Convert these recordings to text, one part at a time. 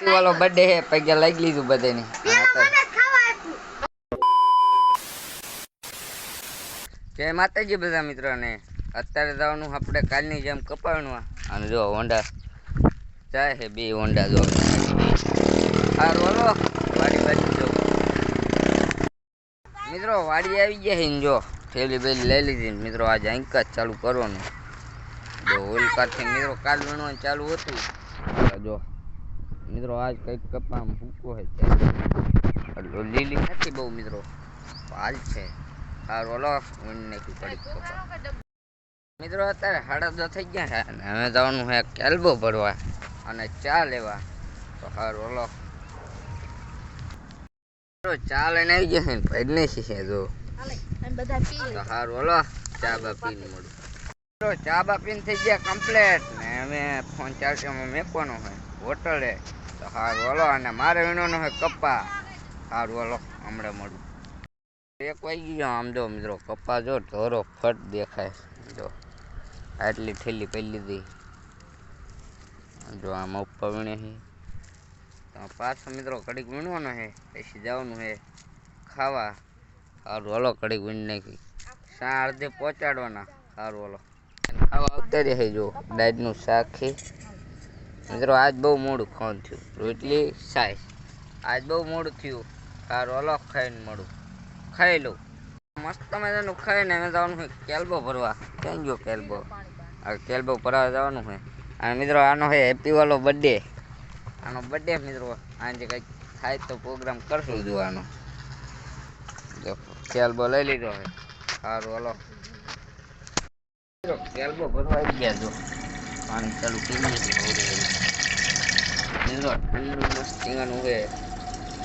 વાલો બર્થડે હે પૈસા લાગી લીધું બધાને. જય માતાજી બધા મિત્રોને. અત્યારે જવાનું આપણે કાલની જેમ કપાવવાનું અને જો હોન્ડા જાય છે બે હોન્ડા જો હારું હલો વાડી બાજુ જો મિત્રો વાડી આવી ગયા છે જો થેલી બેલી લઈ લીધી મિત્રો આજે અહીં જ ચાલુ કરવાનું જો ઓઇલ કારથી મિત્રો કાલ વીણવાનું ચાલુ હતું જો મિત્રો આજ કંઈક કપામાં ફૂકો છે લીલી નથી બહુ મિત્રો હાલ છે હારું હલો વીણ નાખ્યું પડી કપા મિત્રો અત્યારે 10:30 થઈ ગયા છે અને હવે જવાનું છે કેલ્બો ભરવા અને ચા લેવા તો હારું હલો ચા લઈને આવી ગયા છે ભાઈ નહીં શીખે જો તો હારું હલો ચા બા પીને મળું ચા બા પીને થઈ ગયા કમ્પ્લેટ ને અમે ફોન ચાર્જમાં મેકવાનો હોય હોટલે તો હારું હલો અને મારે વીણવાનો હોય કપ્પા હારું હલો હમણાં મળું 1 વાગી ગયો આમ જો મિત્રો કપ્પા જો ઢોરો ફટ દેખાય જો આટલી ઠેલી પડી લીધી જો આમાં ઉપર વીણે છે તો પાછો મિત્રો કડીક વીણવાનો છે પછી જવાનું છે ખાવા સારું હલો કડીક વીણ નાખી સા અડધે પહોંચાડવાના સારું હલો ખાવા આવતા રહે જો ડાયટનું શાક છે મિત્રો આજ બહુ મોડું ખાવાનું થયું રોટલી સાઈઝ આજ બહુ મોડું થયું સારું હલો ખાઈને મળું ખાઈ લઉં મસ્ત મજાનું ખાઈને અમે જવાનું હોય કેલ્બો ભરવા ક્યાં ગયો કેલ્બો કેલ્બો ભરવા જવાનું હોય અને મિત્રો આનો છે હેપી વાળો બર્થડે આનો બર્થડે મિત્રો આજે કંઈક થાય તો પ્રોગ્રામ કરશું જોવાનો જો કેલ્બો લઈ લીધો હોય સારું હલો કેલ્બો ભરવા આવી ગયા જો પાણી ચાલુ થઈ ગયું મિત્રો ઠંડુ મસ્તીનું છે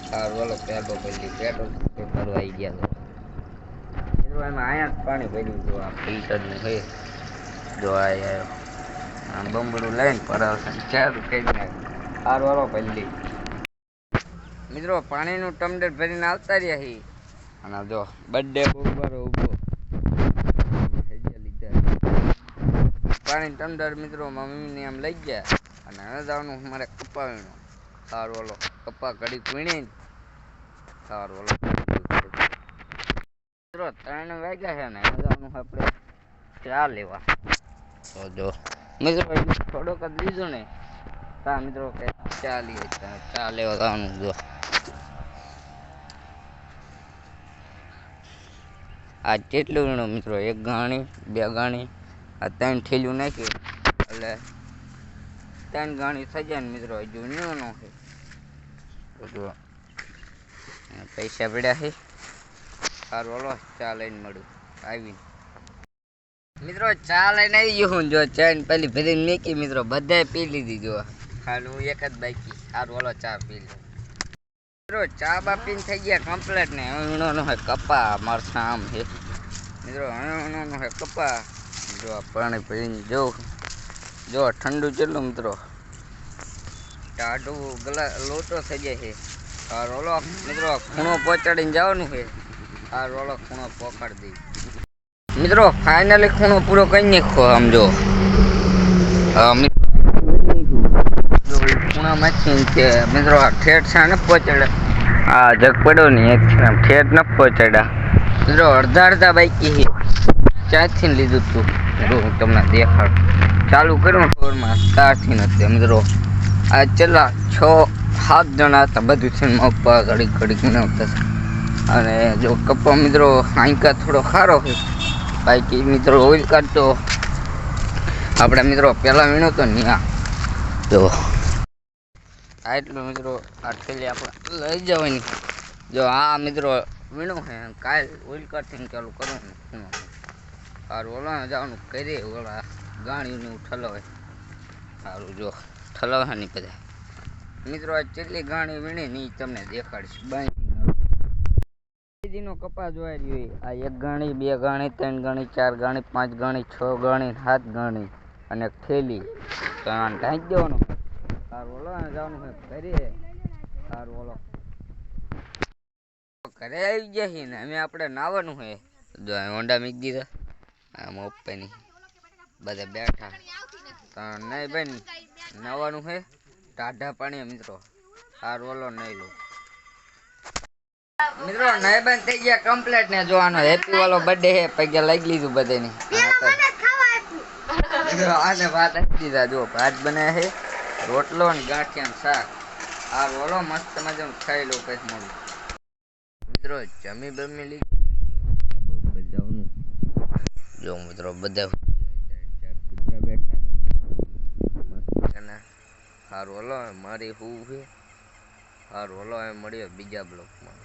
સારું હલો કેલ્બો ભરી પેટ્રોલ ભરવા આવી ગયા મિત્રો એમાં અહીંયા જ પાણી ભર્યું જો આ ફિલ્ટરનું છે જો આવ્યો આમ બંબડું લઈને પરાવશે ચાલુ કરી નાખે સારું હલો પહેલી મિત્રો પાણીનું ટમડર ભરીને આવતા રહ્યા છીએ અને જો બર્થડે ઉભો ઉભો પાણી ટમડર મિત્રો મમ્મીને આમ લઈ ગયા અને હવે જવાનું મારે કપ્પા વીણો સારું હલો કપ્પા ઘડીક વીણી સારું હલો મિત્રો 3 વાગ્યા છે ને હવે જવાનું આપણે ચા લેવા તો જો મિત્રો થોડોક જ લીધો ને તા મિત્રો કે ચા લઈએ ચા લેવા જવાનું જો આ કેટલું વીણો મિત્રો 1 ગાણી 2 ગાણી આ 3 ઠેલું નાખ્યું એટલે 3 ગાણી થઈ જાય ને મિત્રો હજુ વીણવાનો છે જો પૈસા પડ્યા છે સારું હલો ચા લઈને મળું આવીને મિત્રો ચા લઈને આવી ગયો હું જો ચા પેલી ભરીને મેકી મિત્રો બધાએ પી લીધી જો ખાલી હું એક જ બાકી સારું હલો ચા પી લે મિત્રો ચા બા પીને થઈ ગયા કમ્પ્લેટ ને હવે વીણવાનો હોય કપા મરસા આમ છે મિત્રો હવે વીણવાનો હોય કપા જો પાણી ભરીને જો ઠંડુ ચેટલું મિત્રો ટાઢું લોટો થઈ જાય છે સારું હલો મિત્રો ખૂણો પહોંચાડીને જવાનું છે સારું હલો ખૂણો પહોંચાડી દઈ મિત્રો ફાઇનલી ખૂણો પૂરો કરી નાખ્યો આમ જો ખૂણામાંથી કે મિત્રો ઠેઠ છે ને પહોંચાડ્યા આ જગ પડ્યો ને એક ઠેઠ ન પહોંચાડ્યા મિત્રો અડધા બાઈકી છે ક્યાંથી લીધું તું હું તમને દેખાડ ચાલુ કર્યું ટોરમાં ત્યારથી નથી મિત્રો આ છેલ્લા 6-7 જણા હતા બધું છે પપ્પા ઘડીક નહોતા અને જો કપ્પા મિત્રો આંકા થોડો સારો છે બાકી મિત્રો ઓઇલ કાઢતો આપણે મિત્રો પહેલાં વીણો તો ત્યાં જો આ એટલું મિત્રો આ થેલી આપણે લઈ જવાની જો આ મિત્રો વીણો છે કાલ ઓઇલ કાઢીને ચાલુ કરવાનું સારું ઓલા જવાનું કરીએ ઓલા ગાણીનું ઠલવે સારું જો ઠલવે નહીં બધા મિત્રો આ જેટલી ગાણી વીણી ની તમને દેખાડીશ બાઈનો કપા જોઈ રહ્યો આ 1 ગાણી 2 ગાણી 3 ગાણી 4 ગાણી 5 ગાણી 6 ગાણી 7 ગાણી અને થેલી તો ઢાંકી દેવાનો સારું ઓલો જવાનું હોય કરીએ સારું ઓલો ઘરે આવી ગયા છીએ ને અમે આપણે નાવાનું હોય જો હોન્ડા મૂકી દીધા આમ ઓપેની બધા બેઠા તો નહીં ભાઈ નાવાનું છે ટાઢા પાણી મિત્રો હારું ઓલો નહીં લો મિત્રો નહીં બંધ થઈ ગયા કમ્પ્લીટ ને જોવાનો હેપી વાળો બર્થડે હે પગે લાગી લીધું બધાને મિત્રો આને ભાત આપી દીધા જો ભાત બનાવ્યા છે રોટલો ને ગાંઠિયા શાક આ રોલો મસ્ત મજાનું ખાઈ લો પછી મળું મિત્રો જમી બમી લીધું જવાનું જો મિત્રો બધા કૂતરા બેઠા છે મસ્ત હારું હલો મારી હું છે હારું હલો મળ્યો બીજા બ્લોકમાં